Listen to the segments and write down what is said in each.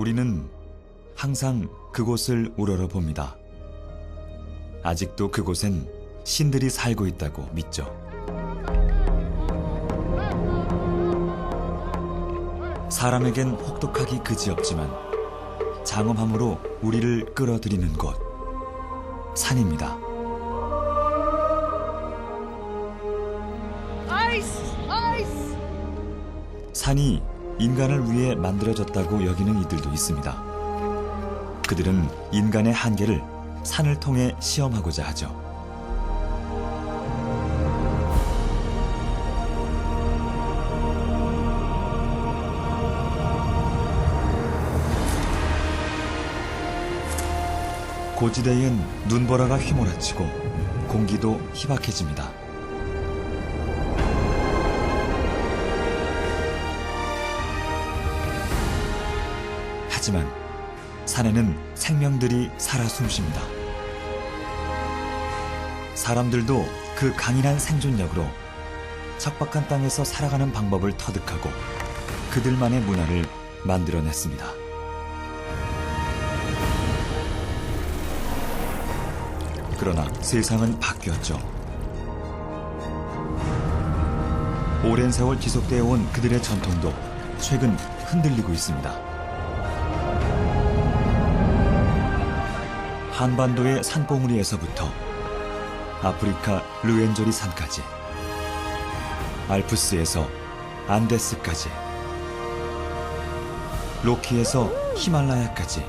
우리는 항상 그곳을 우러러 봅니다. 아직도 그곳엔 신들이 살고 있다고 믿죠. 사람에겐 혹독하기 그지없지만 장엄함으로 우리를 끌어들이는 곳, 산입니다. 산이 인간을 위해 만들어졌다고 여기는 이들도 있습니다. 그들은 인간의 한계를 산을 통해 시험하고자 하죠. 고지대엔 눈보라가 휘몰아치고 공기도 희박해집니다. 하지만 산에는 생명들이 살아 숨쉽니다. 사람들도 그 강인한 생존력으로 척박한 땅에서 살아가는 방법을 터득하고 그들만의 문화를 만들어냈습니다. 그러나 세상은 바뀌었죠. 오랜 세월 지속되어 온 그들의 전통도 최근 흔들리고 있습니다. 한반도의 산봉우리에서부터 아프리카 르엔조리 산까지, 알프스에서 안데스까지, 로키에서 히말라야까지,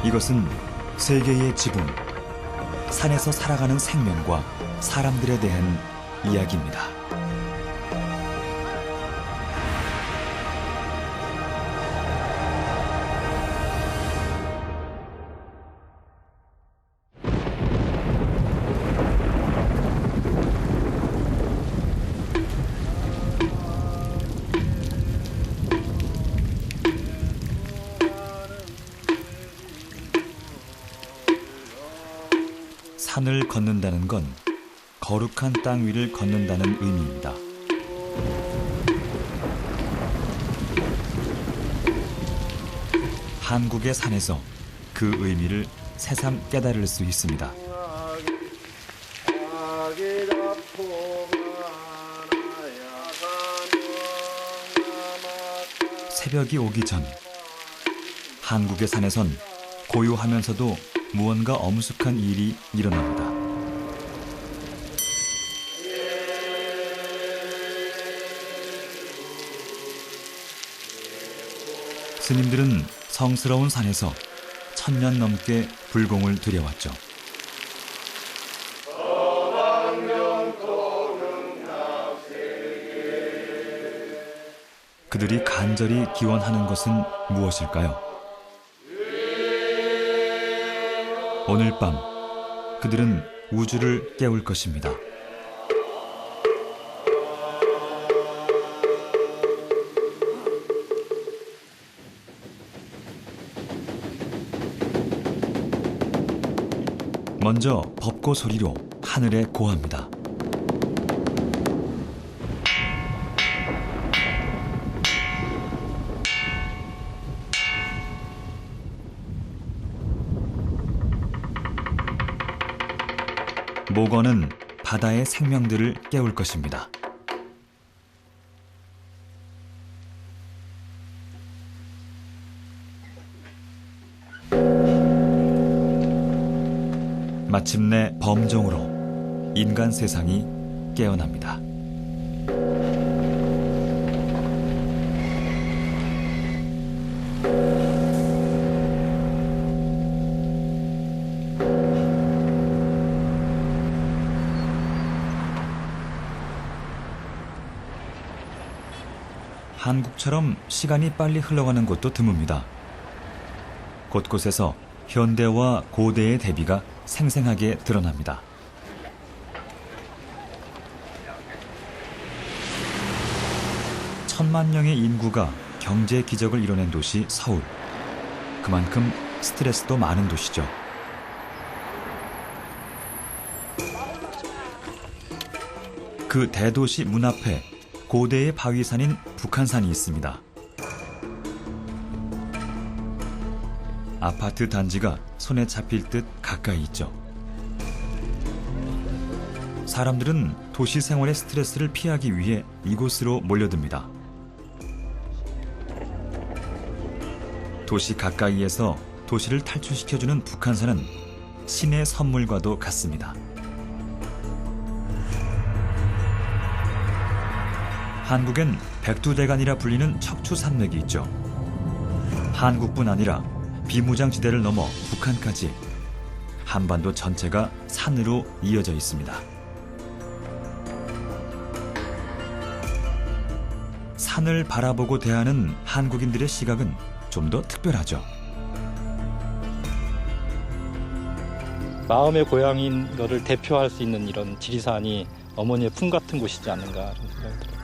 이것은 세계의 지붕, 산에서 살아가는 생명과 사람들에 대한 이야기입니다. 산을 걷는다는 건 거룩한 땅 위를 걷는다는 의미입니다. 한국의 산에서 그 의미를 새삼 깨달을 수 있습니다. 새벽이 오기 전 한국의 산에선 고요하면서도 무언가 엄숙한 일이 일어납니다. 스님들은 성스러운 산에서 1000년 넘게 불공을 들여왔죠. 그들이 간절히 기원하는 것은 무엇일까요? 오늘 밤 그들은 우주를 깨울 것입니다. 먼저 법고 소리로 하늘에 고합니다. 목원은 바다의 생명들을 깨울 것입니다. 마침내 범종으로 인간 세상이 깨어납니다. 한국처럼 시간이 빨리 흘러가는 곳도 드뭅니다. 곳곳에서 현대와 고대의 대비가 생생하게 드러납니다. 천만 명의 인구가 경제 기적을 이뤄낸 도시 서울. 그만큼 스트레스도 많은 도시죠. 그 대도시 문 앞에 고대의 바위산인 북한산이 있습니다. 아파트 단지가 손에 잡힐 듯 가까이 있죠. 사람들은 도시 생활의 스트레스를 피하기 위해 이곳으로 몰려듭니다. 도시 가까이에서 도시를 탈출시켜주는 북한산은 신의 선물과도 같습니다. 한국엔 백두대간이라 불리는 척추산맥이 있죠. 한국뿐 아니라 비무장지대를 넘어 북한까지 한반도 전체가 산으로 이어져 있습니다. 산을 바라보고 대하는 한국인들의 시각은 좀 더 특별하죠. 마음의 고향인 것을 대표할 수 있는 이런 지리산이 어머니의 품 같은 곳이지 않는가 그런 생각이 들어요.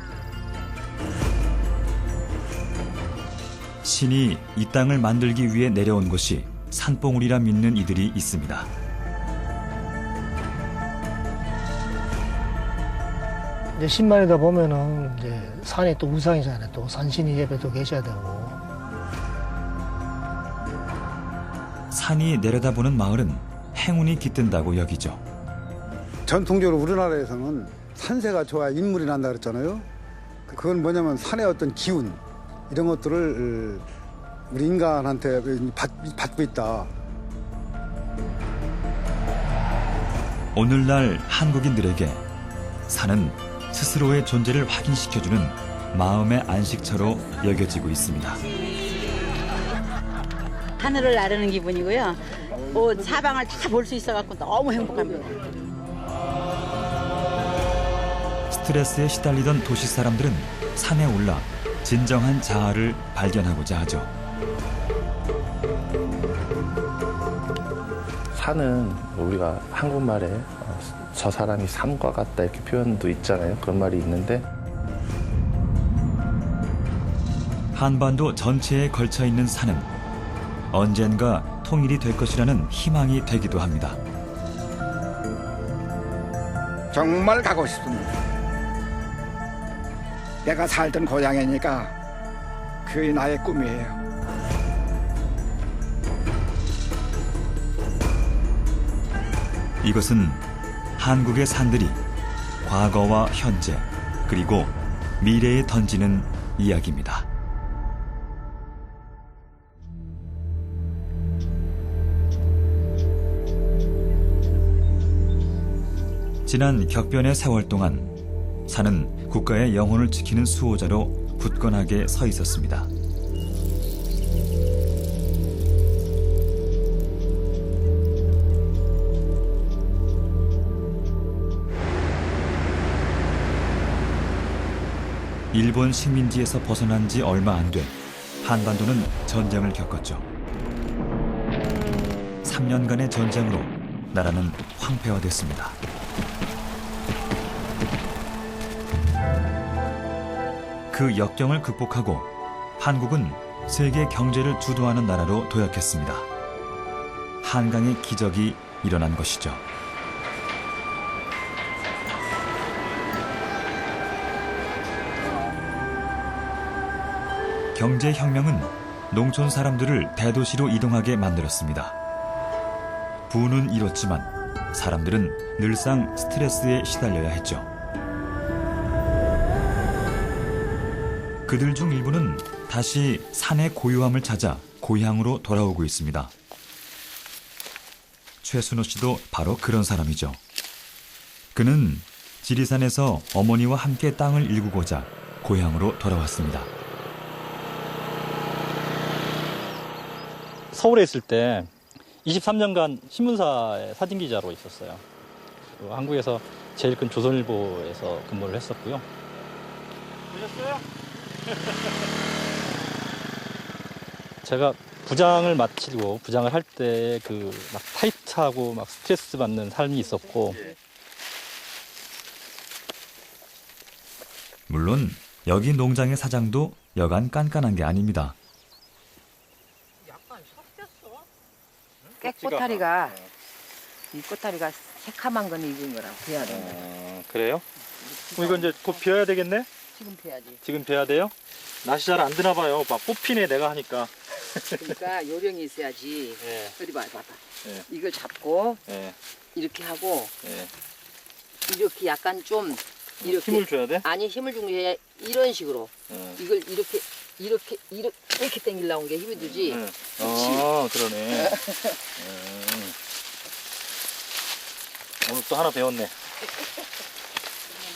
신이 이 땅을 만들기 위해 내려온 것이 산봉우리라 믿는 이들이 있습니다. 이제 신만이다 보면은 이제 산이 또 우상이잖아요. 또 산신이 옆에도 계셔야 되고. 산이 내려다보는 마을은 행운이 깃든다고 여기죠. 전통적으로 우리나라에서는 산세가 좋아야 인물이 난다 그랬잖아요. 그건 뭐냐면 산의 어떤 기운 이런 것들을 우리 인간한테 받고 있다. 오늘날 한국인들에게 산은 스스로의 존재를 확인시켜주는 마음의 안식처로 여겨지고 있습니다. 하늘을 나르는 기분이고요. 사방을 다 볼 수 있어갖고 너무 행복합니다. 스트레스에 시달리던 도시 사람들은 산에 올라 진정한 자아를 발견하고자 하죠. 산은 우리가 한국말에 저 사람이 삶과 같다 이렇게 표현도 있잖아요. 그런 말이 있는데 한반도 전체에 걸쳐 있는 산은 언젠가 통일이 될 것이라는 희망이 되기도 합니다. 정말 가고 싶습니다. 내가 살던 고향이니까 그게 나의 꿈이에요. 이것은 한국의 산들이 과거와 현재 그리고 미래에 던지는 이야기입니다. 지난 격변의 세월 동안 산은 국가의 영혼을 지키는 수호자로 굳건하게 서 있었습니다. 일본 식민지에서 벗어난 지 얼마 안 돼 한반도는 전쟁을 겪었죠. 3년간의 전쟁으로 나라는 황폐화됐습니다. 그 역경을 극복하고 한국은 세계 경제를 주도하는 나라로 도약했습니다. 한강의 기적이 일어난 것이죠. 경제혁명은 농촌 사람들을 대도시로 이동하게 만들었습니다. 부는 이뤘지만 사람들은 늘상 스트레스에 시달려야 했죠. 그들 중 일부는 다시 산의 고요함을 찾아 고향으로 돌아오고 있습니다. 최순호 씨도 바로 그런 사람이죠. 그는 지리산에서 어머니와 함께 땅을 일구고자 고향으로 돌아왔습니다. 서울에 있을 때 23년간 신문사의 사진기자로 있었어요. 한국에서 제일 큰 조선일보에서 근무를 했었고요. 보셨어요? 제가 부장을 마치고 부장을 할 때 그 막 타이트하고 막 스트레스 받는 삶이 있었고 물론 여기 농장의 사장도 여간 깐깐한 게 아닙니다. 깨꼬타리가 이 꼬타리가 새카만 건 익은 거라고 비야 된다. 그래요? 그럼 이거 이제 곧 비워야 되겠네? 지금 비야지. 지금 벼야 돼요? 낯이 잘 안 드나 봐요. 막 뽑히네 내가 하니까. 그러니까 요령이 있어야지. 예. 어디 봐봐. 예. 이걸 잡고 예. 이렇게 하고 예. 이렇게 약간 좀 이렇게 힘을 줘야 돼? 아니 힘을 주는 게 아니라 이런 식으로 예. 이걸 이렇게 당기려고 게 힘이 들지. 예. 그렇지. 그러네. 오늘 또 하나 배웠네.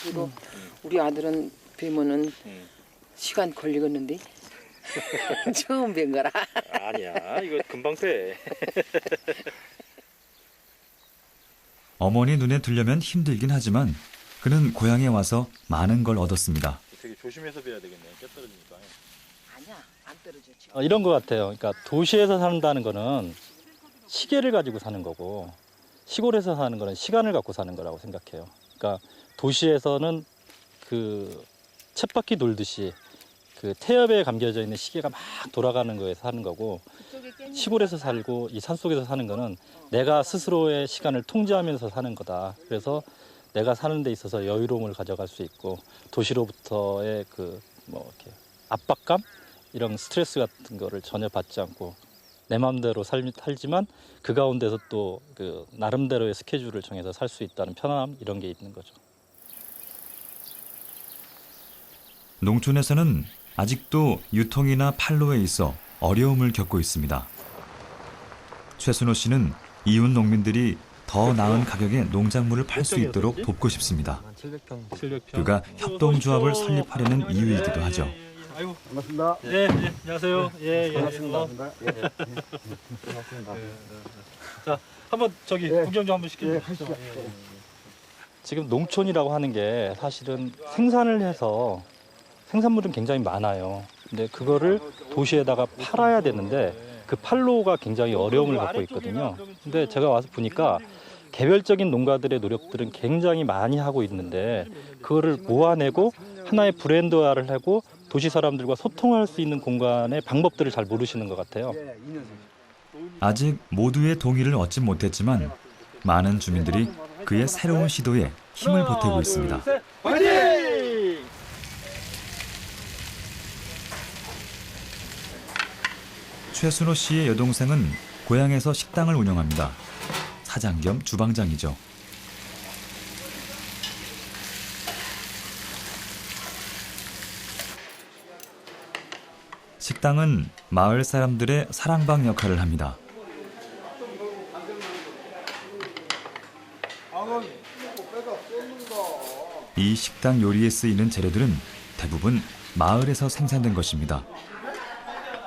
그리고 우리 아들은 배면은 음. 시간 걸리겠는데 처음 뵌 거라. 아니야, 이거 금방 돼. 어머니 눈에 들려면 힘들긴 하지만 그는 고향에 와서 많은 걸 얻었습니다. 되게 조심해서 배야 되겠네. 깨떨어지니까. 아니야, 안 떨어져 지금. 이런 것 같아요. 그러니까 도시에서 산다는 거는 시계를 가지고 사는 거고 시골에서 사는 거는 시간을 갖고 사는 거라고 생각해요. 그러니까 도시에서는 그 쳇바퀴 돌듯이 그 태엽에 감겨져 있는 시계가 막 돌아가는 거에서 사는 거고 시골에서 살고 이 산속에서 사는 거는 내가 스스로의 시간을 통제하면서 사는 거다. 그래서 내가 사는 데 있어서 여유로움을 가져갈 수 있고 도시로부터의 그 뭐 이렇게 압박감 이런 스트레스 같은 거를 전혀 받지 않고 내 마음대로 살지만 그 가운데서 또 그 나름대로의 스케줄을 정해서 살 수 있다는 편안함 이런 게 있는 거죠. 농촌에서는 아직도 유통이나 판로에 있어 어려움을 겪고 있습니다. 최순호 씨는 이웃 농민들이 더 나은 가격에 농작물을 팔 수 있도록 돕고 싶습니다. 그가 협동조합을 설립하려는 이유이기도 하죠. 아이고, 반갑습니다. 예, 예, 안녕하세요. 예, 예. 반갑습니다. 자, 한번 저기 예. 구경 좀 한번 시켜주세요. 예, 하시죠. 지금 농촌이라고 하는 게 사실은 생산을 해서 생산물은 굉장히 많아요. 근데 그거를 도시에다가 팔아야 되는데 그 판로가 굉장히 어려움을 갖고 있거든요. 근데 제가 와서 보니까 개별적인 농가들의 노력들은 굉장히 많이 하고 있는데 그거를 모아내고 하나의 브랜드화를 하고 도시 사람들과 소통할 수 있는 공간의 방법들을 잘 모르시는 것 같아요. 아직 모두의 동의를 얻지 못했지만 많은 주민들이 그의 새로운 시도에 힘을 보태고 있습니다. 화이팅! 최순호 씨의 여동생은 고향에서 식당을 운영합니다. 사장 겸 주방장이죠. 식당은 마을 사람들의 사랑방 역할을 합니다. 이 식당 요리에 쓰이는 재료들은 대부분 마을에서 생산된 것입니다.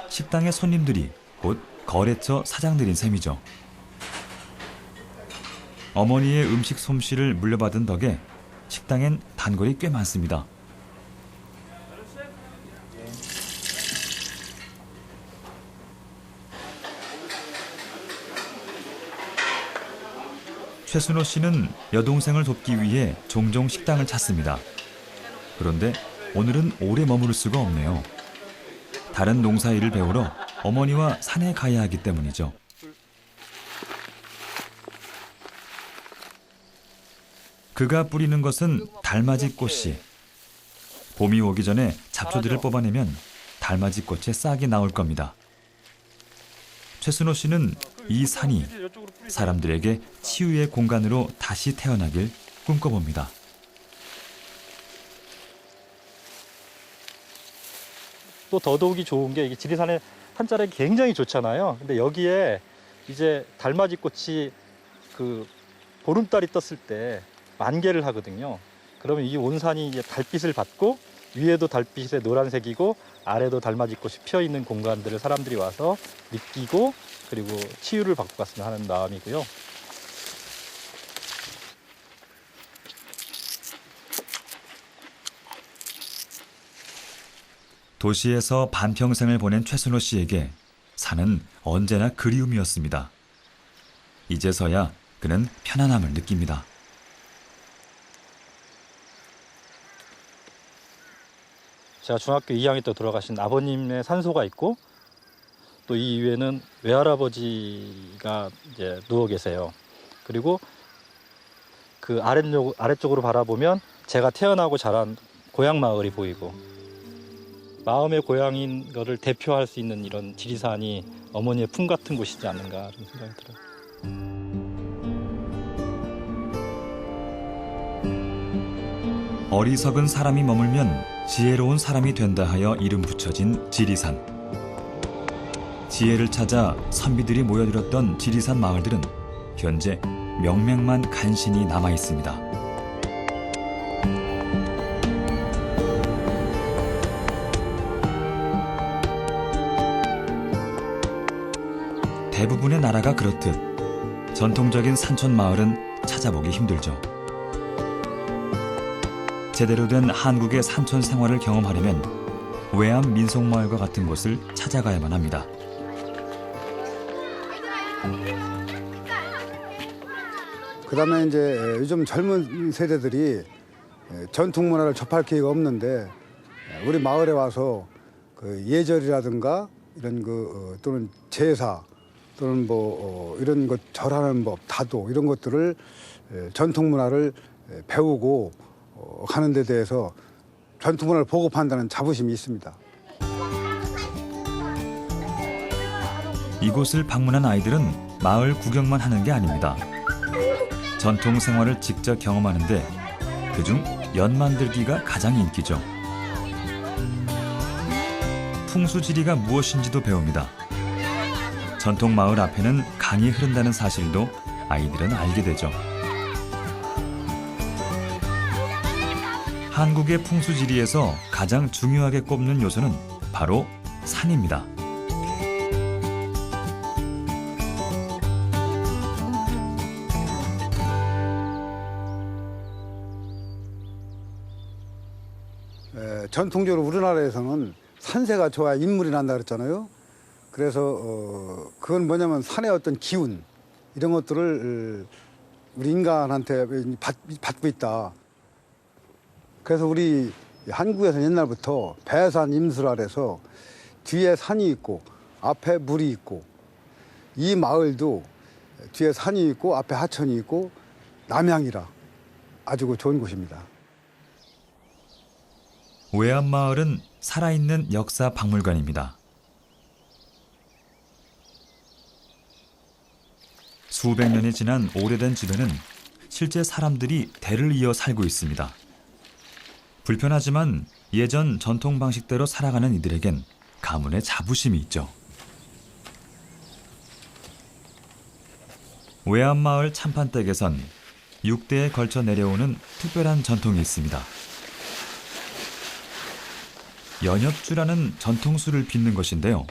식당의 손님들이 곧 거래처 사장들인 셈이죠. 어머니의 음식 솜씨를 물려받은 덕에 식당엔 단골이 꽤 많습니다. 최순호 씨는 여동생을 돕기 위해 종종 식당을 찾습니다. 그런데 오늘은 오래 머무를 수가 없네요. 다른 농사일을 배우러 어머니와 산에 가야 하기 때문이죠. 그가 뿌리는 것은 달맞이 꽃씨. 봄이 오기 전에 잡초들을 뽑아내면 달맞이 꽃에 싹이 나올 겁니다. 최순호 씨는 이 산이 사람들에게 치유의 공간으로 다시 태어나길 꿈꿔봅니다. 또 더더욱이 좋은 게 이게 지리산의 산자락이 굉장히 좋잖아요. 근데 여기에 이제 달맞이 꽃이 그 보름달이 떴을 때 만개를 하거든요. 그러면 이 온 산이 이제 달빛을 받고 위에도 달빛의 노란색이고 아래도 달맞이 꽃이 피어 있는 공간들을 사람들이 와서 느끼고 그리고 치유를 받고 갔으면 하는 마음이고요. 도시에서 반평생을 보낸 최순호 씨에게 산은 언제나 그리움이었습니다. 이제서야 그는 편안함을 느낍니다. 제가 중학교 2학년 때 돌아가신 아버님의 산소가 있고 또 이 위에는 외할아버지가 이제 누워 계세요. 그리고 그 아래쪽으로 바라보면 제가 태어나고 자란 고향 마을이 보이고 마음의 고향인 거를 대표할 수 있는 이런 지리산이 어머니의 품 같은 곳이지 않는가 그런 생각이 들어요. 어리석은 사람이 머물면 지혜로운 사람이 된다 하여 이름 붙여진 지리산. 지혜를 찾아 선비들이 모여들었던 지리산 마을들은 현재 명맥만 간신히 남아 있습니다. 대부분의 나라가 그렇듯 전통적인 산촌 마을은 찾아보기 힘들죠. 제대로 된 한국의 산촌 생활을 경험하려면 외암 민속마을과 같은 곳을 찾아가야만 합니다. 그다음에 이제 요즘 젊은 세대들이 전통 문화를 접할 기회가 없는데 우리 마을에 와서 그 예절이라든가 이런 또는 제사 또는 이런 것 절하는 법, 다도 이런 것들을 전통 문화를 배우고 하는 데 대해서 전통 문화를 보급한다는 자부심이 있습니다. 이곳을 방문한 아이들은 마을 구경만 하는 게 아닙니다. 전통 생활을 직접 경험하는데 그중 연 만들기가 가장 인기죠. 풍수지리가 무엇인지도 배웁니다. 전통 마을 앞에는 강이 흐른다는 사실도 아이들은 알게 되죠. 한국의 풍수지리에서 가장 중요하게 꼽는 요소는 바로 산입니다. 전통적으로 우리나라에서는 산세가 좋아야 인물이 난다 그랬잖아요. 그래서 그건 뭐냐면 산의 어떤 기운 이런 것들을 우리 인간한테 받고 있다. 그래서 우리 한국에서 옛날부터 배산 임수랄해서 뒤에 산이 있고 앞에 물이 있고 이 마을도 뒤에 산이 있고 앞에 하천이 있고 남양이라 아주 좋은 곳입니다. 외암마을은 살아있는 역사 박물관입니다. 수백 년이 지난 오래된 집에는 실제 사람들이 대를 이어 살고 있습니다. 불편하지만 예전 전통 방식대로 살아가는 이들에겐 가문의 자부심이 있죠. 외암마을 참판댁에선 6대에 걸쳐 내려오는 특별한 전통이 있습니다. 연엽주라는 전통술을 빚는 것인데요.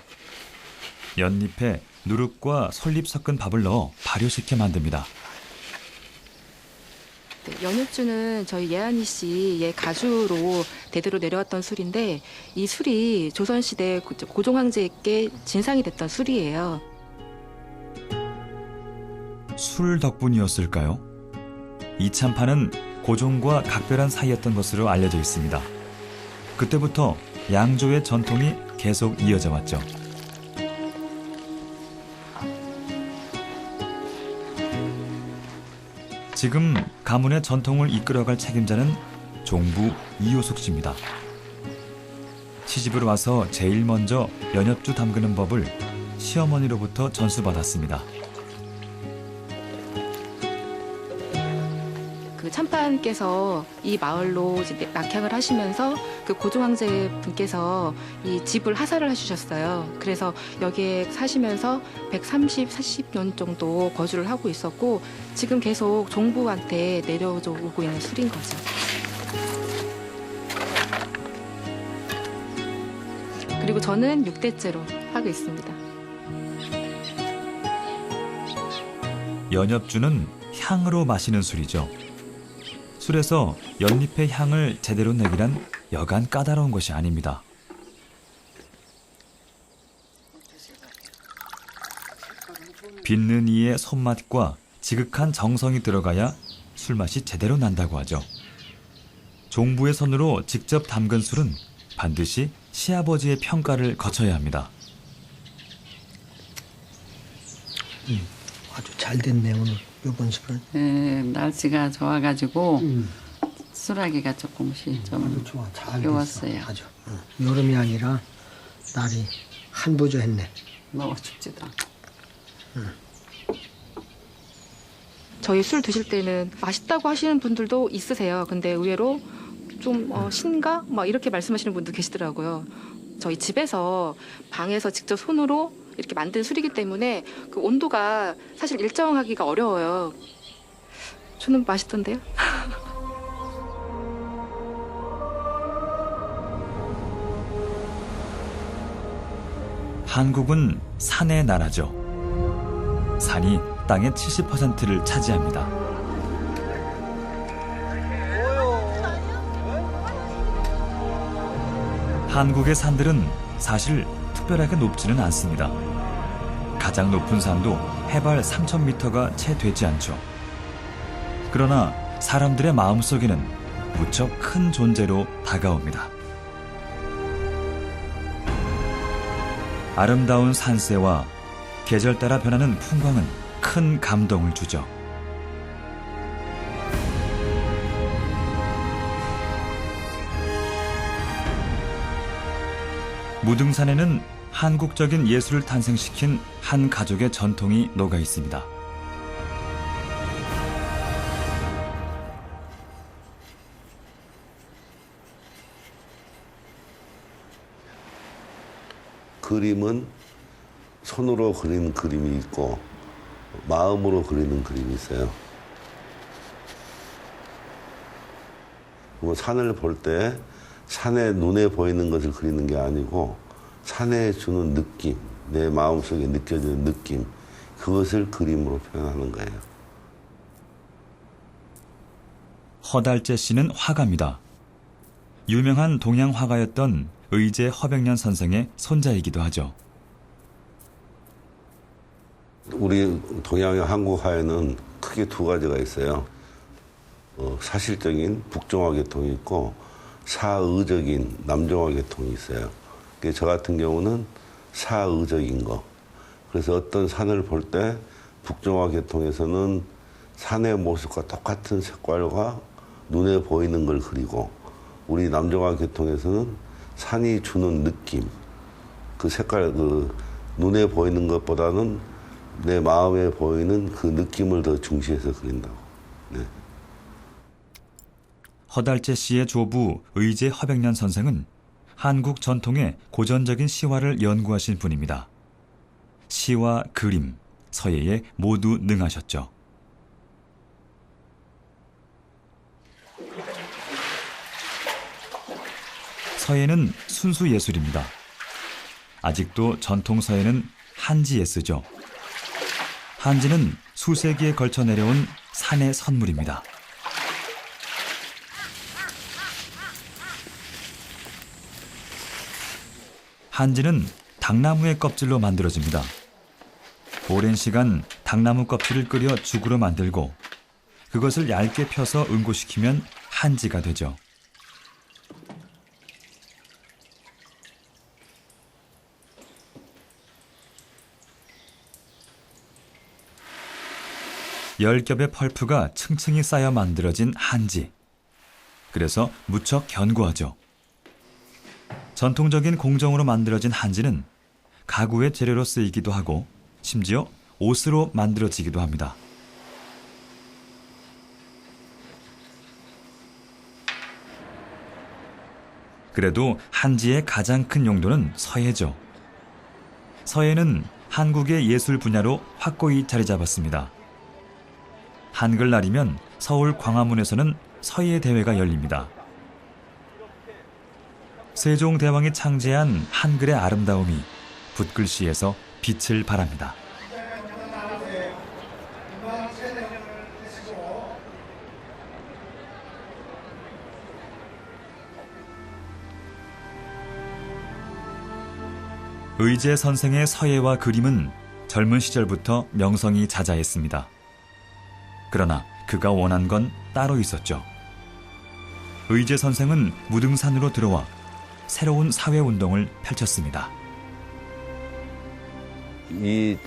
연잎에 누룩과 솔잎 섞은 밥을 넣어 발효시켜 만듭니다. 네, 연엽주는 저희 예한이 씨의 가주로 대대로 내려왔던 술인데 이 술이 조선시대 고종 황제에게 진상이 됐던 술이에요. 술 덕분이었을까요? 이 참판은 고종과 각별한 사이였던 것으로 알려져 있습니다. 그때부터 양조의 전통이 계속 이어져 왔죠. 지금 가문의 전통을 이끌어갈 책임자는 종부 이효숙 씨입니다. 시집을 와서 제일 먼저 연엽주 담그는 법을 시어머니로부터 전수받았습니다. 그 참판께서 이 마을로 이제 낙향을 하시면서 그 고종 황제 분께서 이 집을 하사를 해주셨어요. 그래서 여기에 사시면서 40년 정도 거주를 하고 있었고 지금 계속 종부한테 내려오고 있는 술인 거죠. 그리고 저는 6대째로 하고 있습니다. 연엽주는 향으로 마시는 술이죠. 술에서 연잎의 향을 제대로 내기란 여간 까다로운 것이 아닙니다. 빚는 이의 손맛과 지극한 정성이 들어가야 술맛이 제대로 난다고 하죠. 종부의 손으로 직접 담근 술은 반드시 시아버지의 평가를 거쳐야 합니다. 아주 잘 됐네 오늘 이번 술은. 네, 날씨가 좋아가지고 수라기가 조금씩 좀 아주 좋아. 잘 배웠어요. 됐어. 아주. 여름이 아니라 날이 한부조했네. 너무 춥지도 않고. 저희 술 드실 때는 맛있다고 하시는 분들도 있으세요. 근데 의외로 좀 신가? 막 이렇게 말씀하시는 분도 계시더라고요. 저희 집에서 방에서 직접 손으로 이렇게 만든 술이기 때문에 그 온도가 사실 일정하기가 어려워요. 저는 맛있던데요. 한국은 산의 나라죠. 산이 땅의 70%를 차지합니다. 한국의 산들은 사실 특별하게 높지는 않습니다. 가장 높은 산도 해발 3,000m가 채 되지 않죠. 그러나 사람들의 마음속에는 무척 큰 존재로 다가옵니다. 아름다운 산세와 계절 따라 변하는 풍광은 큰 감동을 주죠. 무등산에는 한국적인 예술을 탄생시킨 한 가족의 전통이 녹아 있습니다. 그림은 손으로 그리는 그림이 있고 마음으로 그리는 그림이 있어요. 뭐 산을 볼 때 산에 눈에 보이는 것을 그리는 게 아니고 산에 주는 느낌, 내 마음속에 느껴지는 느낌, 그것을 그림으로 표현하는 거예요. 허달재 씨는 화가입니다. 유명한 동양 화가였던 의제 허백년 선생의 손자이기도 하죠. 우리 동양의 한국화에는 크게 두 가지가 있어요. 사실적인 북정화 계통이 있고 사의적인 남정화 계통이 있어요. 저 같은 경우는 사의적인 거. 그래서 어떤 산을 볼 때 북정화 계통에서는 산의 모습과 똑같은 색깔과 눈에 보이는 걸 그리고 우리 남정화 계통에서는 산이 주는 느낌, 그 색깔, 그 눈에 보이는 것보다는 내 마음에 보이는 그 느낌을 더 중시해서 그린다고. 네. 허달재 씨의 조부 의제 허백년 선생은 한국 전통의 고전적인 시화를 연구하신 분입니다. 시와 그림, 서예에 모두 능하셨죠. 서예는 순수 예술입니다. 아직도 전통 서예는 한지에 쓰죠. 한지는 수세기에 걸쳐 내려온 산의 선물입니다. 한지는 당나무의 껍질로 만들어집니다. 오랜 시간 당나무 껍질을 끓여 죽으로 만들고 그것을 얇게 펴서 응고시키면 한지가 되죠. 열 겹의 펄프가 층층이 쌓여 만들어진 한지. 그래서 무척 견고하죠. 전통적인 공정으로 만들어진 한지는 가구의 재료로 쓰이기도 하고 심지어 옷으로 만들어지기도 합니다. 그래도 한지의 가장 큰 용도는 서예죠. 서예는 한국의 예술 분야로 확고히 자리 잡았습니다. 한글날이면 서울 광화문에서는 서예 대회가 열립니다. 세종대왕이 창제한 한글의 아름다움이 붓글씨에서 빛을 발합니다. 의제 선생의 서예와 그림은 젊은 시절부터 명성이 자자했습니다. 그러나 그가 원한 건 따로 있었죠. 의제 선생은 무등산으로 들어와 새로운 사회운동을 펼쳤습니다. 이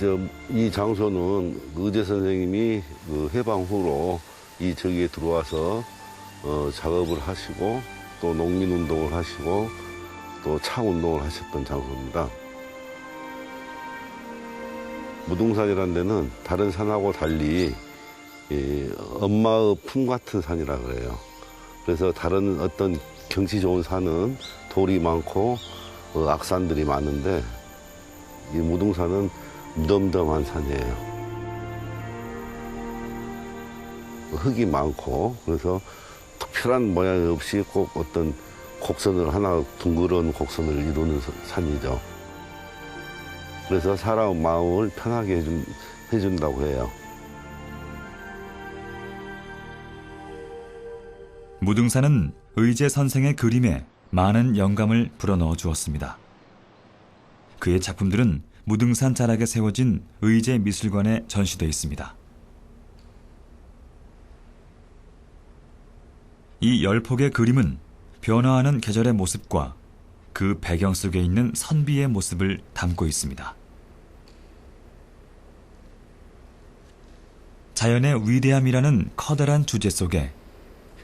장소는 의제 선생님이 그 해방 후로 이 저기에 들어와서 작업을 하시고 또 농민 운동을 하시고 또 창 운동을 하셨던 장소입니다. 무등산이라는 데는 다른 산하고 달리 엄마의 품 같은 산이라 그래요. 그래서 다른 어떤 경치 좋은 산은 돌이 많고 악산들이 많은데 이 무등산은 무덤덤한 산이에요. 흙이 많고 그래서 특별한 모양이 없이 꼭 어떤 곡선을 하나 둥그런 곡선을 이루는 산이죠. 그래서 사람 마음을 편하게 해준다고 해요. 무등산은 의제 선생의 그림에 많은 영감을 불어넣어 주었습니다. 그의 작품들은 무등산 자락에 세워진 의제 미술관에 전시되어 있습니다. 이 10폭의 그림은 변화하는 계절의 모습과 그 배경 속에 있는 선비의 모습을 담고 있습니다. 자연의 위대함이라는 커다란 주제 속에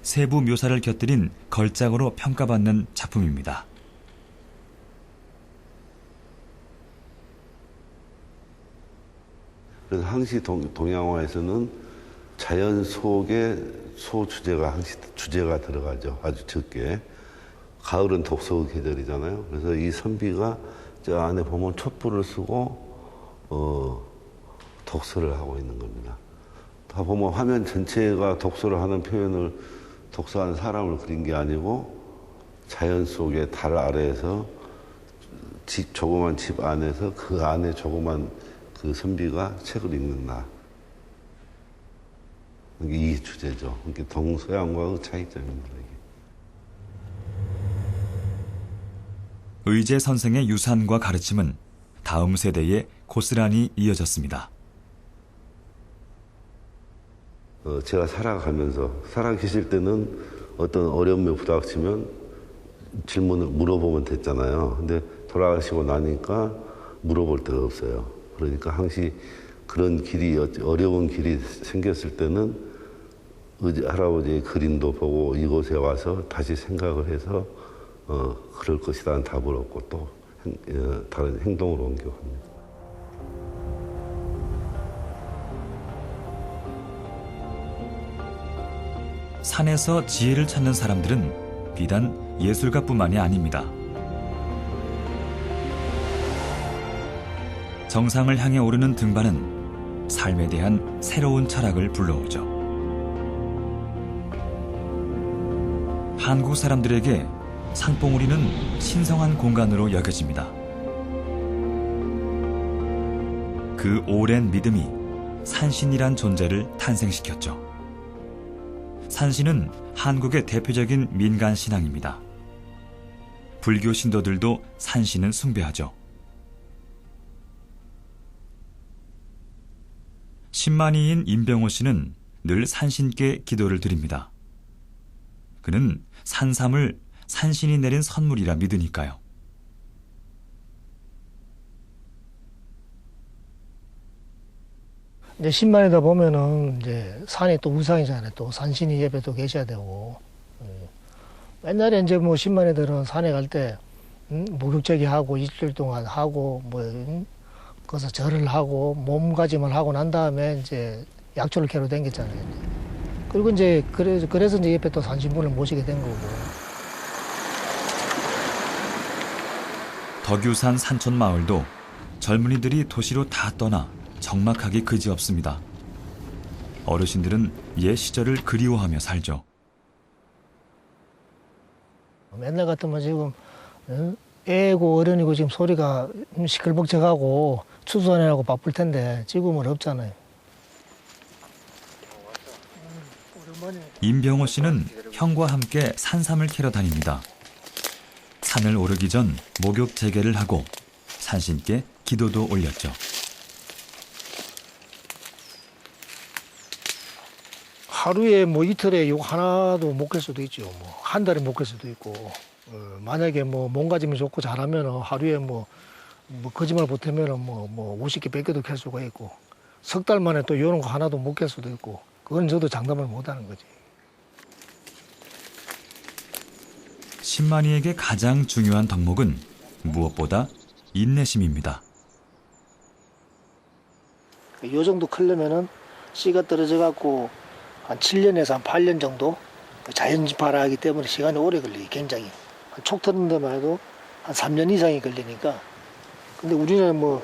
세부 묘사를 곁들인 걸작으로 평가받는 작품입니다. 그래서 항시 동양화에서는 자연 속에 소주제가 항시 주제가 들어가죠. 아주 적게. 가을은 독서 계절이잖아요. 그래서 이 선비가 저 안에 보면 촛불을 쓰고 독서를 하고 있는 겁니다. 다 보면 화면 전체가 독서를 하는 표현을 독서하는 사람을 그린 게 아니고 자연 속에 달 아래에서 조그만 집 안에서 그 안에 조그만 그 선비가 책을 읽는다. 이게 이 주제죠. 이게 동서양과의 차이점입니다. 이게. 의제 선생의 유산과 가르침은 다음 세대에 고스란히 이어졌습니다. 제가 살아가면서 살아계실 때는 어떤 어려움이 부닥치면 질문을 물어보면 됐잖아요. 근데 돌아가시고 나니까 물어볼 데가 없어요. 그러니까 항시 그런 길이 어려운 길이 생겼을 때는 의제 할아버지의 그림도 보고 이곳에 와서 다시 생각을 해서 그럴 것이라는 답을 얻고 또 다른 행동으로 옮겨갑니다. 산에서 지혜를 찾는 사람들은 비단 예술가뿐만이 아닙니다. 정상을 향해 오르는 등반은 삶에 대한 새로운 철학을 불러오죠. 한국 사람들에게 산봉우리는 신성한 공간으로 여겨집니다. 그 오랜 믿음이 산신이란 존재를 탄생시켰죠. 산신은 한국의 대표적인 민간 신앙입니다. 불교 신도들도 산신을 숭배하죠. 신만이인 임병호 씨는 늘 산신께 기도를 드립니다. 그는 산삼을 산신이 내린 선물이라 믿으니까요. 이제 신만이다 보면은 이제 산이 또 우상이잖아요. 또 산신이 옆에 또 계셔야 되고. 옛날에 이제 뭐 신만이들은 산에 갈 때 목욕제기 하고 일주일 동안 하고 거기서 절을 하고 몸가짐을 하고 난 다음에 이제 약초를 캐러 댕겼잖아요. 그리고 이제 그래서 이제 옆에 또 산신분을 모시게 된 거고. 덕유산 산촌 마을도 젊은이들이 도시로 다 떠나 적막하기 그지없습니다. 어르신들은 옛 시절을 그리워하며 살죠. 맨날 같으면 지금 애고 어른이고 지금 소리가 시끌벅적하고 추수하느라고 바쁠 텐데 지금은 없잖아요. 임병호 씨는 형과 함께 산삼을 캐러 다닙니다. 산을 오르기 전 목욕 재개를 하고 산신께 기도도 올렸죠. 하루에 뭐 이틀에 이거 하나도 못 캘 수도 있죠. 뭐 한 달에 못 캘 수도 있고. 만약에 뭐 몸가짐이 좋고 잘하면 하루에 뭐 거짓말 못하면 뭐 50개 100개도 캘 수가 있고. 석 달 만에 또 이런 거 하나도 못 캘 수도 있고. 그건 저도 장담을 못 하는 거지. 신만이에게 가장 중요한 덕목은 무엇보다 인내심입니다. 요 정도 크려면은 씨가 떨어져 갖고 한 7년에서 한 8년 정도 자연발화하기 하기 때문에 시간이 오래 걸려요. 굉장히 촉 트는 데만 해도 한 3년 이상이 걸리니까. 근데 우리는 뭐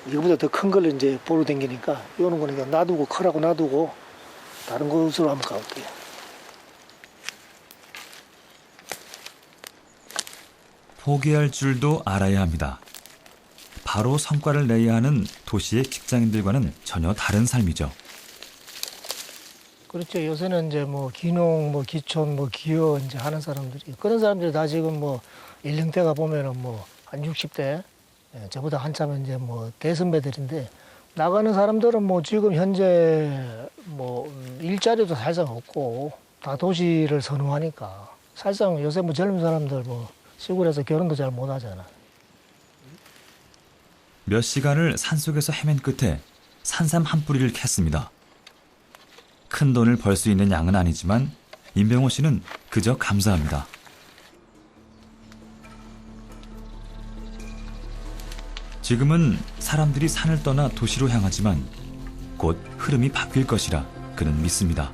이거보다 더 큰 걸 이제 보러 다니니까 요런 거는 그냥 놔두고 크라고 놔두고 다른 곳으로 한번 가볼게요. 포기할 줄도 알아야 합니다. 바로 성과를 내야 하는 도시의 직장인들과는 전혀 다른 삶이죠. 그렇죠. 요새는 이제 뭐 기농, 뭐 기촌, 뭐 기여 이제 하는 사람들이 그런 사람들이 다 지금 뭐 연령대가 보면은 뭐 한 60대, 저보다 한참 이제 뭐 대선배들인데 나가는 사람들은 뭐 지금 현재 뭐 일자리도 사실상 없고 다 도시를 선호하니까 사실상 요새 뭐 젊은 사람들 뭐 시골에서 결혼도 잘 못 하잖아. 몇 시간을 산속에서 헤맨 끝에 산삼 한 뿌리를 캤습니다. 큰 돈을 벌 수 있는 양은 아니지만 임병호 씨는 그저 감사합니다. 지금은 사람들이 산을 떠나 도시로 향하지만 곧 흐름이 바뀔 것이라 그는 믿습니다.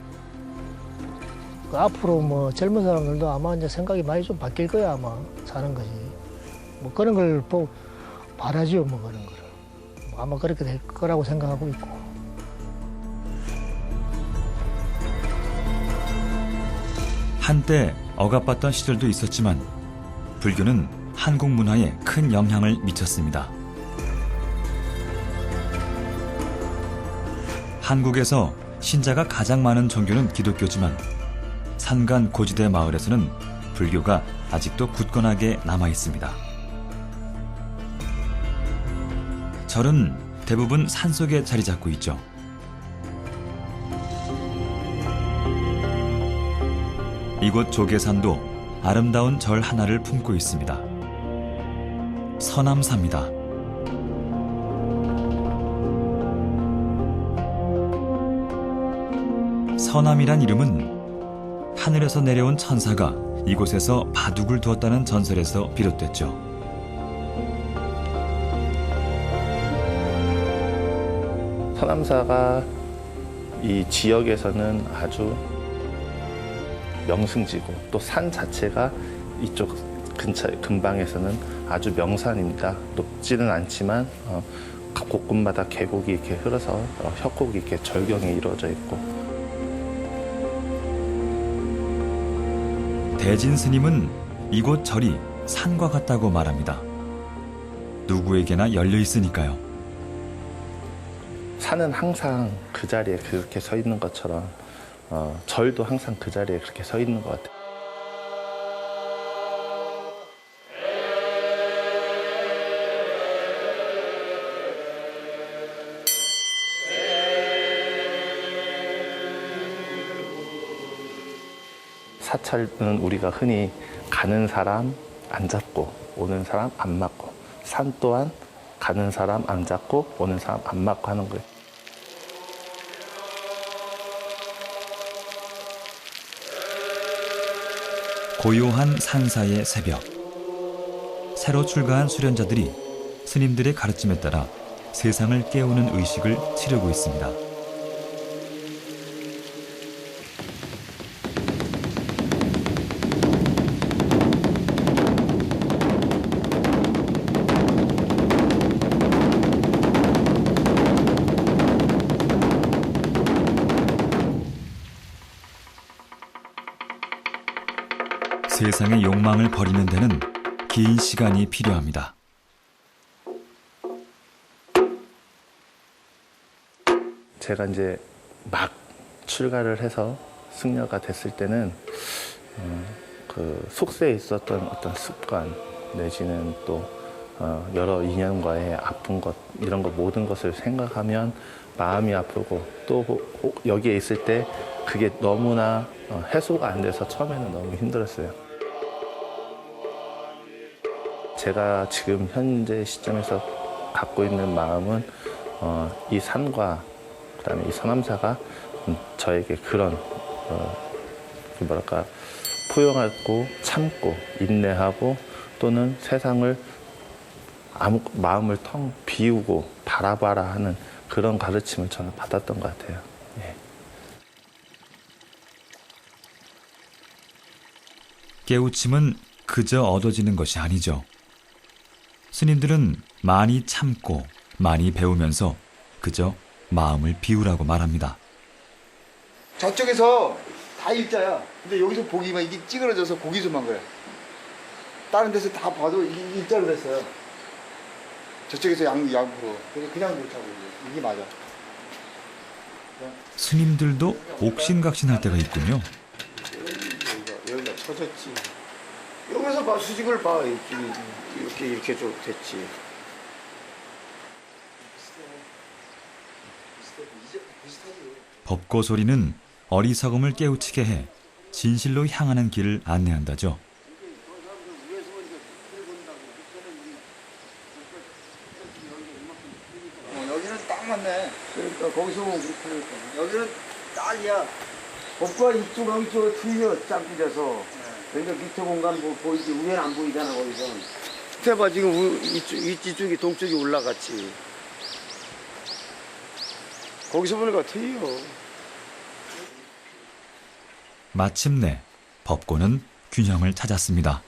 앞으로 뭐 젊은 사람들도 아마 이제 생각이 많이 좀 바뀔 거야 아마 사는 것이 뭐 그런 걸 바라지요 뭐 그런 거를 아마 그렇게 될 거라고 생각하고 있고. 한때 억압받던 시절도 있었지만 불교는 한국 문화에 큰 영향을 미쳤습니다. 한국에서 신자가 가장 많은 종교는 기독교지만 산간 고지대 마을에서는 불교가 아직도 굳건하게 남아 있습니다. 절은 대부분 산속에 자리 잡고 있죠. 이곳 조계산도 아름다운 절 하나를 품고 있습니다. 서남사입니다. 서남이란 이름은 하늘에서 내려온 천사가 이곳에서 바둑을 두었다는 전설에서 비롯됐죠. 서남사가 이 지역에서는 아주 명승지고 또 산 자체가 이쪽 근방에서는 아주 명산입니다. 높지는 않지만 곳곳마다 계곡이 이렇게 흘러서 협곡이 이렇게 절경이 이루어져 있고. 대진 스님은 이곳 절이 산과 같다고 말합니다. 누구에게나 열려 있으니까요. 산은 항상 그 자리에 그렇게 서 있는 것처럼 절도 항상 그 자리에 그렇게 서 있는 것 같아요. 사찰은 우리가 흔히 가는 사람 안 잡고 오는 사람 안 맞고 산 또한 가는 사람 안 잡고 오는 사람 안 맞고 하는 거예요. 고요한 산사의 새벽. 새로 출가한 수련자들이 스님들의 가르침에 따라 세상을 깨우는 의식을 치르고 있습니다. 세상의 욕망을 버리는 데는 긴 시간이 필요합니다. 제가 이제 막 출가를 해서 승려가 됐을 때는 그 속세에 있었던 어떤 습관 내지는 또 여러 인연과의 아픈 것 이런 것 모든 것을 생각하면 마음이 아프고 또 여기에 있을 때 그게 너무나 해소가 안 돼서 처음에는 너무 힘들었어요. 제가 지금 현재 시점에서 갖고 있는 마음은 이 산과 그다음에 이 서남사가 저에게 그런 뭐랄까 수용하고 참고 인내하고 또는 세상을 마음을 텅 비우고 바라봐라 하는 그런 가르침을 저는 받았던 것 같아요. 예. 깨우침은 그저 얻어지는 것이 아니죠. 스님들은 많이 참고 많이 배우면서 그저 마음을 비우라고 말합니다. 저쪽에서 다 일자야. 근데 여기서 보기만 이게 찌그러져서 고기수만 그래. 다른 데서 다 봐도 이게 일자로 됐어요. 저쪽에서 양으로. 그냥 그렇다고. 이게 맞아. 스님들도 옥신각신할 때가 있군요. 여기가 쳐졌지. 여기서 봐, 수직을 봐. 이렇게 좀 됐지. 법고 소리는 어리석음을 깨우치게 해 진실로 향하는 길을 안내한다죠. 여기는 딱 맞네. 그러니까 거기서 보면 그렇게 여기는 딱이야. 법과 이쪽으로 틀려 짝꿍져서. 그러니까 밑에 공간 보이지 위에는 안 보이잖아 거기서. 밑에 봐 지금 이쪽이 동쪽이 올라갔지. 거기서 보니까 틀려. 마침내 법고는 균형을 찾았습니다.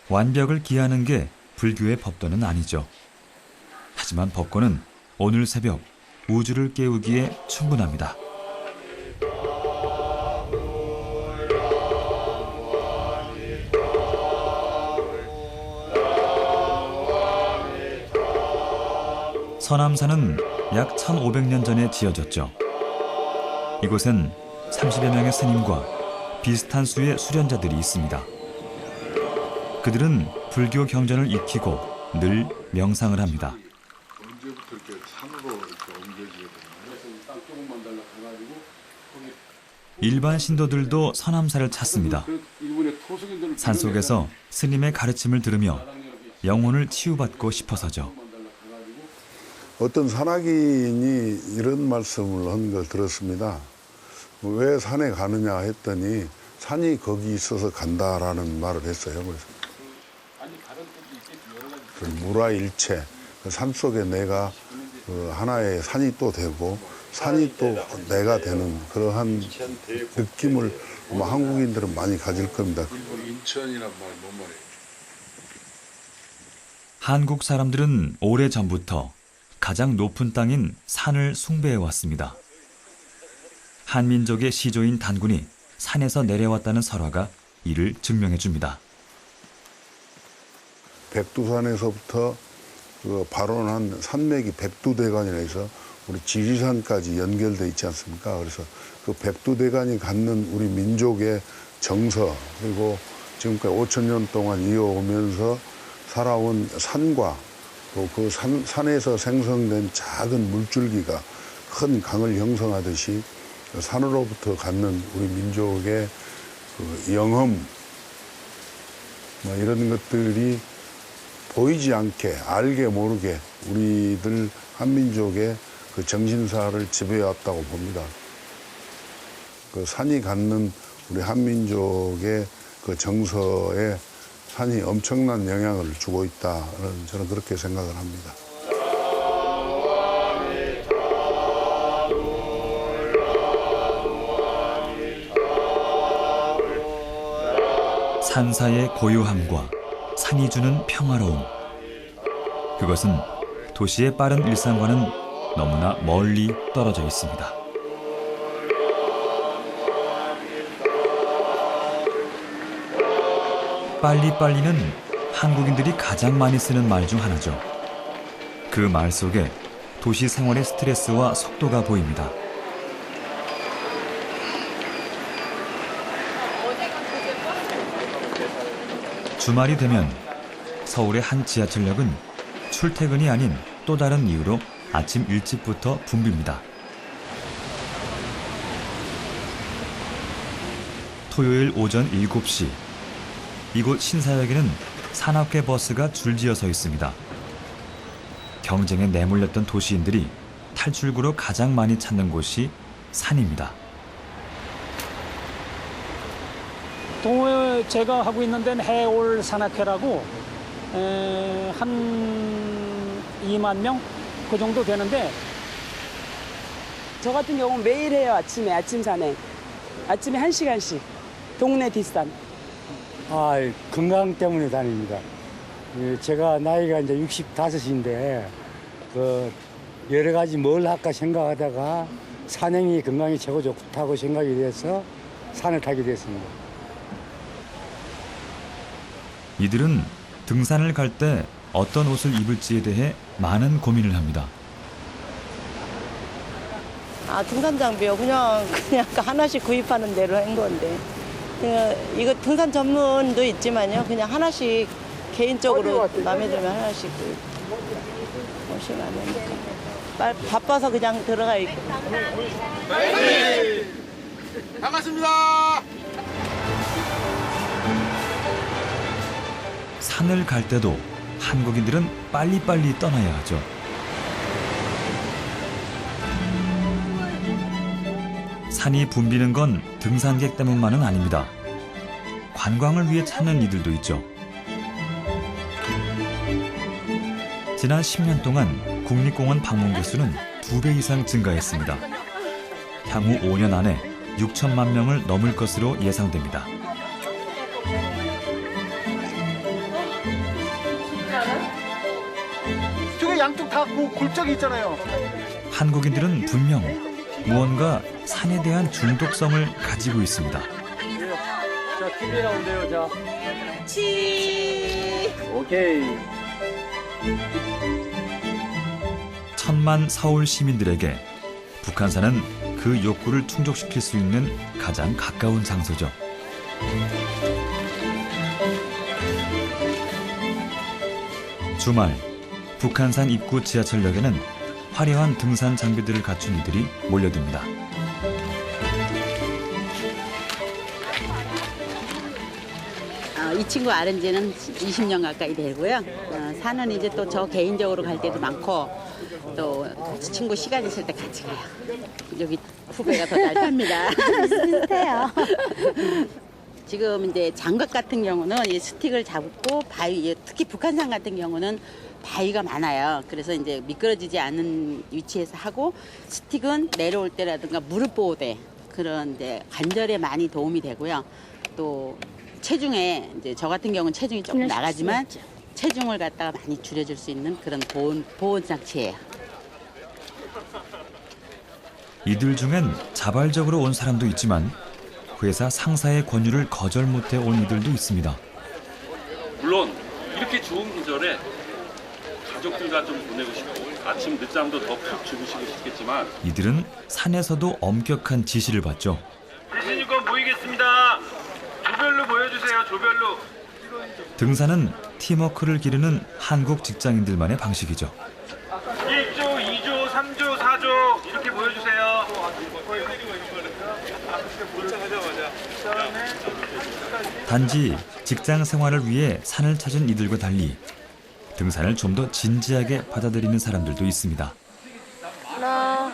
완벽을 기하는 게 불교의 법도는 아니죠. 하지만 법고는 오늘 새벽 우주를 깨우기에 충분합니다. 서남산은 약 1500년 전에 지어졌죠. 이곳엔 30여 명의 스님과 비슷한 수의 수련자들이 있습니다. 그들은 불교 경전을 익히고 늘 명상을 합니다. 언제부터 이렇게 산으로 이렇게 옮겨지게 되나요? 일반 신도들도 서남사를 찾습니다. 산속에서 스님의 가르침을 들으며 영혼을 치유받고 싶어서죠. 어떤 산악인이 이런 말씀을 한 걸 들었습니다. 왜 산에 가느냐 했더니 산이 거기 있어서 간다라는 말을 했어요. 그래서 그 무라일체, 그 산 속에 내가 그 하나의 산이 또 되고 산이 또 내가 되는 그러한 느낌을 아마 한국인들은 많이 가질 겁니다. 인천이란 말 뭔 말이에요? 한국 사람들은 오래전부터 가장 높은 땅인 산을 숭배해 왔습니다. 한민족의 시조인 단군이 산에서 내려왔다는 설화가 이를 증명해 줍니다. 백두산에서부터 그 발원한 산맥이 백두대간이라 해서 우리 지리산까지 연결돼 있지 않습니까? 그래서 그 백두대간이 갖는 우리 민족의 정서 그리고 지금까지 5000년 동안 이어오면서 살아온 산과 또 그 산에서 생성된 작은 물줄기가 큰 강을 형성하듯이 산으로부터 갖는 우리 민족의 그 영험 뭐 이런 것들이 보이지 않게 알게 모르게 우리들 한민족의 그 정신사를 지배해왔다고 봅니다. 그 산이 갖는 우리 한민족의 그 정서에 산이 엄청난 영향을 주고 있다는 저는 그렇게 생각을 합니다. 산사의 고요함과 산이 주는 평화로움. 그것은 도시의 빠른 일상과는 너무나 멀리 떨어져 있습니다. 빨리빨리는 한국인들이 가장 많이 쓰는 말 중 하나죠. 그 말 속에 도시 생활의 스트레스와 속도가 보입니다. 주말이 되면 서울의 한 지하철역은 출퇴근이 아닌 또 다른 이유로 아침 일찍부터 붐빕니다. 토요일 오전 7시. 이곳 신사역에는 산악회 버스가 줄지어 서 있습니다. 경쟁에 내몰렸던 도시인들이 탈출구로 가장 많이 찾는 곳이 산입니다. 동호회 제가 하고 있는 데는 해올 산악회라고 한 2만 명 그 정도 되는데, 저 같은 경우는 매일 해요. 아침 산행. 아침에 1시간씩 동네 뒷산. 건강 때문에 다닙니다. 제가 나이가 이제 65인데 여러 가지 뭘 할까 생각하다가 산행이 건강에 최고 좋다고 생각이 돼서 산을 타게 됐습니다. 이들은 등산을 갈 때 어떤 옷을 입을지에 대해 많은 고민을 합니다. 등산 장비요. 그냥 하나씩 구입하는 대로 한 건데. 이거 등산 전문도 있지만요. 그냥 하나씩 개인적으로 마음에 들면 하나씩 오시면 되니까. 바빠서 그냥 들어가 있고. 반갑습니다. 산을 갈 때도 한국인들은 빨리빨리 떠나야 하죠. 산이 붐비는 건 등산객 때문만은 아닙니다. 관광을 위해 찾는 이들도 있죠. 지난 10년 동안 국립공원 방문 개수는 2배 이상 증가했습니다. 향후 5년 안에 6천만 명을 넘을 것으로 예상됩니다. 저게 양쪽 다 골짜기 있잖아요. 한국인들은 분명 무언가 산에 대한 중독성을 가지고 있습니다. 자, TV 나온대요. 자. 오케이. 천만 서울 시민들에게 북한산은 그 욕구를 충족시킬 수 있는 가장 가까운 장소죠. 주말 북한산 입구 지하철역에는 화려한 등산 장비들을 갖춘 이들이 몰려듭니다. 이 친구 아는 지는 20년 가까이 되고요. 산은 이제 또 저 개인적으로 갈 때도 많고, 또 친구 시간 있을 때 같이 가요. 여기 후배가 더 잘 탑니다. 비슷해요. 지금 이제 장갑 같은 경우는 이 스틱을 잡고 바위, 특히 북한산 같은 경우는 바위가 많아요. 그래서 이제 미끄러지지 않는 위치에서 하고, 스틱은 내려올 때라든가 무릎 보호대 그런 이제 관절에 많이 도움이 되고요. 또 체중에 이제 저 같은 경우는 체중이 조금 나가지만 체중을 갖다가 많이 줄여줄 수 있는 그런 보온 장치예요. 이들 중엔 자발적으로 온 사람도 있지만 회사 상사의 권유를 거절 못해 온 이들도 있습니다. 물론 이렇게 좋은 계절에 가족들과 좀 보내고 싶고 아침 늦잠도 더 푹 주무시고 싶겠지만 이들은 산에서도 엄격한 지시를 받죠. 대신이건 모이겠습니다. 조별로 모여주세요. 조별로. 등산은 팀워크를 기르는 한국 직장인들만의 방식이죠. 1조, 2조, 3조, 4조 이렇게 모여주세요. 단지 직장 생활을 위해 산을 찾은 이들과 달리 등산을 좀 더 진지하게 받아들이는 사람들도 있습니다. 하나,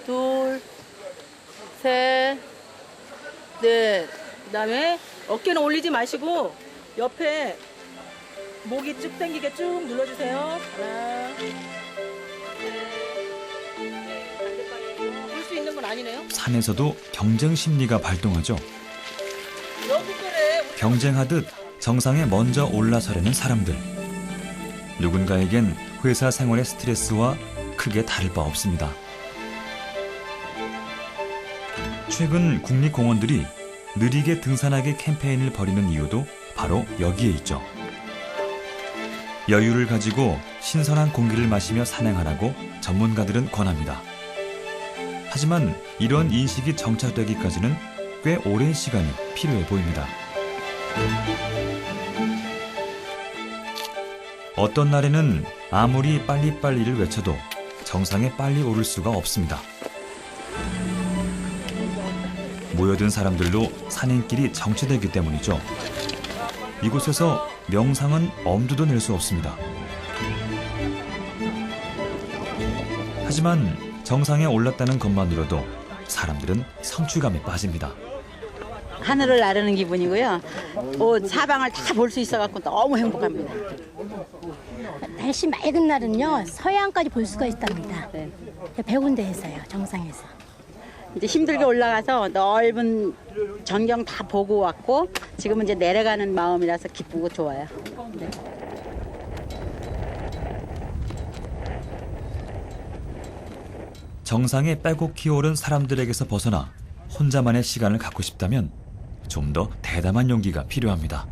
둘, 셋, 넷. 그다음에 어깨는 올리지 마시고 옆에 목이 쭉 당기게 쭉 눌러주세요. 하나, 볼 수 있는 건 아니네요. 산에서도 경쟁 심리가 발동하죠. 경쟁하듯 정상에 먼저 올라서려는 사람들. 누군가에겐 회사 생활의 스트레스와 크게 다를 바 없습니다. 최근 국립공원들이 느리게 등산하기 캠페인을 벌이는 이유도 바로 여기에 있죠. 여유를 가지고 신선한 공기를 마시며 산행하라고 전문가들은 권합니다. 하지만 이런 인식이 정착되기까지는 꽤 오랜 시간이 필요해 보입니다. 어떤 날에는 아무리 빨리빨리를 외쳐도 정상에 빨리 오를 수가 없습니다. 모여든 사람들로 산행길이 정체되기 때문이죠. 이곳에서 명상은 엄두도 낼 수 없습니다. 하지만 정상에 올랐다는 것만으로도 사람들은 성취감에 빠집니다. 하늘을 나르는 기분이고요. 사방을 다 볼 수 있어갖고 너무 행복합니다. 날씨 맑은 날은요 서해안까지 볼 수가 있답니다. 100군데에서요 정상에서. 이제 힘들게 올라가서 넓은 전경 다 보고 왔고 지금은 이제 내려가는 마음이라서 기쁘고 좋아요. 네. 정상에 빼곡히 오른 사람들에게서 벗어나 혼자만의 시간을 갖고 싶다면 좀 더 대담한 용기가 필요합니다.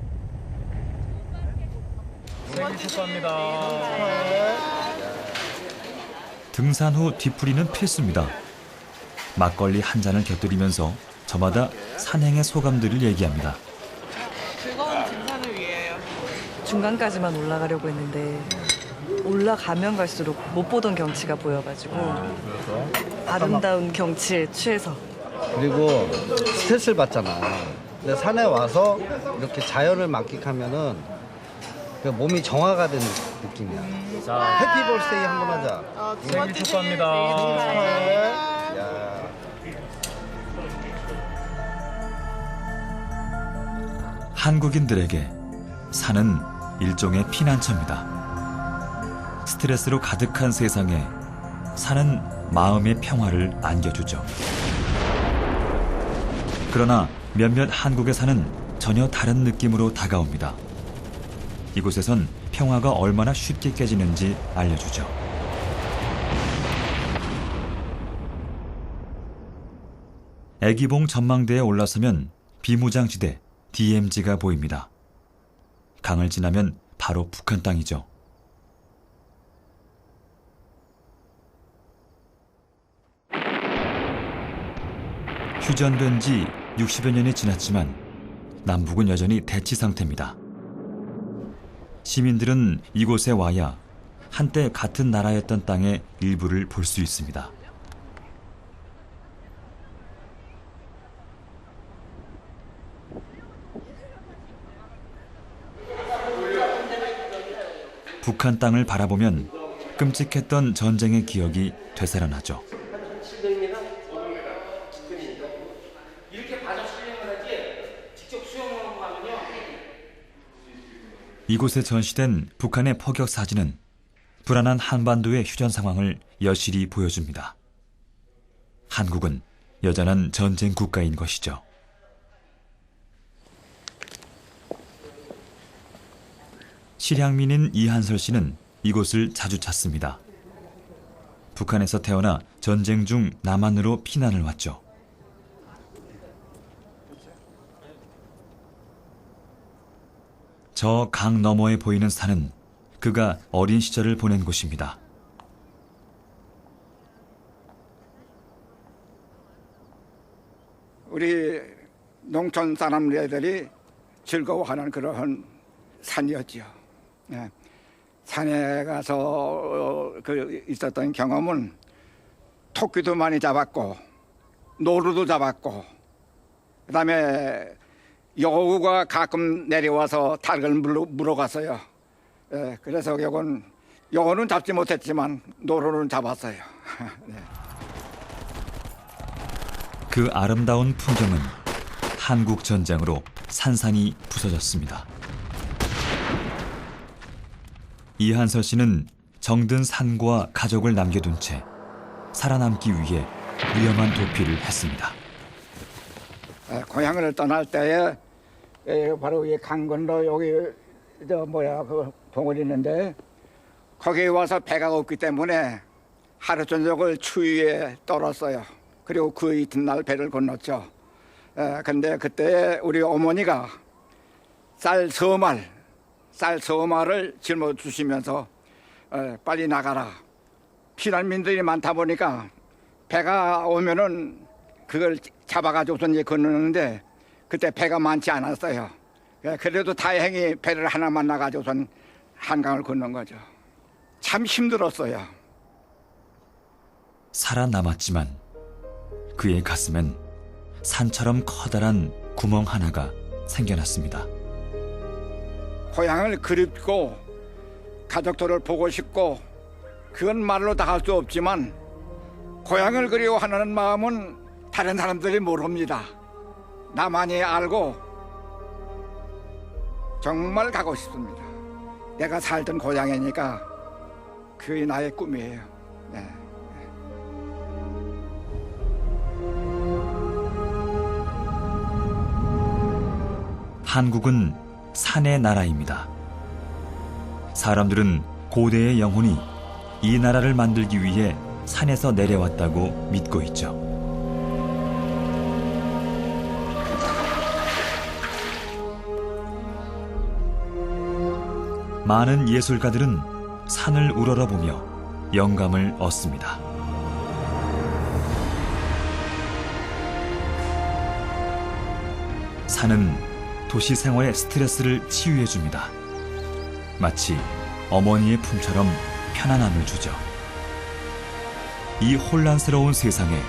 등산 후 뒤풀이는 필수입니다. 막걸리 한 잔을 곁들이면서 저마다 산행의 소감들을 얘기합니다. 즐거운 등산을 위해요. 중간까지만 올라가려고 했는데 올라가면 갈수록 못 보던 경치가 보여가지고 아름다운 경치에 취해서. 그리고 스트레스를 받잖아. 근데 산에 와서 이렇게 자연을 만끽하면은 그 몸이 정화가 되는 느낌이야. 해피 벌스데이 한번 하자. 생일 축하합니다. 한국인들에게 산은 일종의 피난처입니다. 스트레스로 가득한 세상에 산은 마음의 평화를 안겨주죠. 그러나 몇몇 한국의 산은 전혀 다른 느낌으로 다가옵니다. 이곳에선 평화가 얼마나 쉽게 깨지는지 알려주죠. 애기봉 전망대에 올라서면 비무장지대 DMZ가 보입니다. 강을 지나면 바로 북한 땅이죠. 휴전된 지 60여 년이 지났지만 남북은 여전히 대치 상태입니다. 시민들은 이곳에 와야 한때 같은 나라였던 땅의 일부를 볼 수 있습니다. 북한 땅을 바라보면 끔찍했던 전쟁의 기억이 되살아나죠. 이곳에 전시된 북한의 포격 사진은 불안한 한반도의 휴전 상황을 여실히 보여줍니다. 한국은 여전한 전쟁 국가인 것이죠. 실향민인 이한설 씨는 이곳을 자주 찾습니다. 북한에서 태어나 전쟁 중 남한으로 피난을 왔죠. 저 강 너머에 보이는 산은 그가 어린 시절을 보낸 곳입니다. 우리 농촌 사람들이 즐거워하는 그러한 산이었죠. 네. 산에 가서 있었던 경험은 토끼도 많이 잡았고 노루도 잡았고 그다음에 여우가 가끔 내려와서 닭을 물어갔어요. 네. 그래서 여우는 잡지 못했지만 노루는 잡았어요. 네. 그 아름다운 풍경은 한국 전쟁으로 산산이 부서졌습니다. 이한설 씨는 정든 산과 가족을 남겨둔 채 살아남기 위해 위험한 도피를 했습니다. 고향을 떠날 때에 바로 이 강 건너 여기 그 봉을 있는데 거기에 와서 배가 없기 때문에 하루 저녁을 추위에 떨었어요. 그리고 그 이튿날 배를 건넜죠. 근데 그때 우리 어머니가 쌀 서말을 짊어주시면서 빨리 나가라. 피난민들이 많다 보니까 배가 오면은 그걸 잡아가지고선 이제 건너는데 그때 배가 많지 않았어요. 그래도 다행히 배를 하나 만나가지고선 한강을 건넌 거죠. 참 힘들었어요. 살아남았지만 그의 가슴엔 산처럼 커다란 구멍 하나가 생겨났습니다. 고향을 그립고 가족들을 보고 싶고 그건 말로 다 할 수 없지만 고향을 그리워하는 마음은 다른 사람들이 모릅니다. 나만이 알고 정말 가고 싶습니다. 내가 살던 고향이니까 그게 나의 꿈이에요. 네. 한국은 산의 나라입니다. 사람들은 고대의 영혼이 이 나라를 만들기 위해 산에서 내려왔다고 믿고 있죠. 많은 예술가들은 산을 우러러보며 영감을 얻습니다. 산은 도시 생활의 스트레스를 치유해줍니다. 마치 어머니의 품처럼 편안함을 주죠. 이 혼란스러운 세상에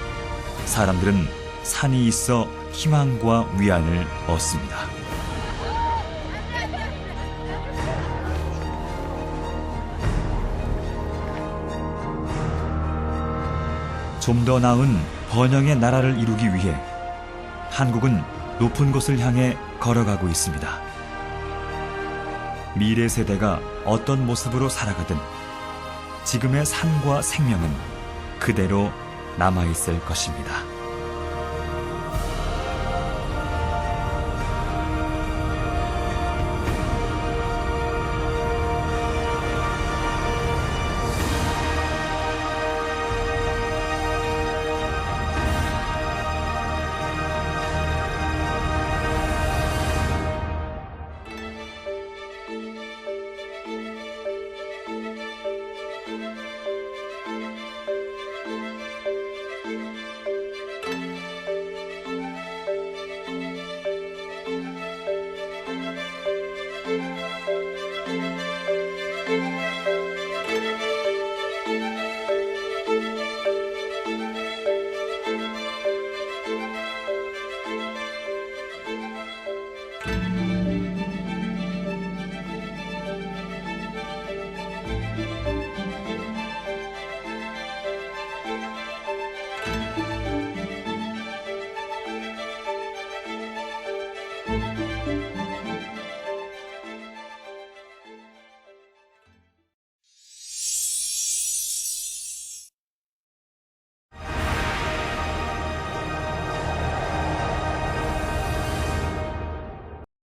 사람들은 산이 있어 희망과 위안을 얻습니다. 좀 더 나은 번영의 나라를 이루기 위해 한국은 높은 곳을 향해 걸어가고 있습니다. 미래 세대가 어떤 모습으로 살아가든 지금의 산과 생명은 그대로 남아있을 것입니다.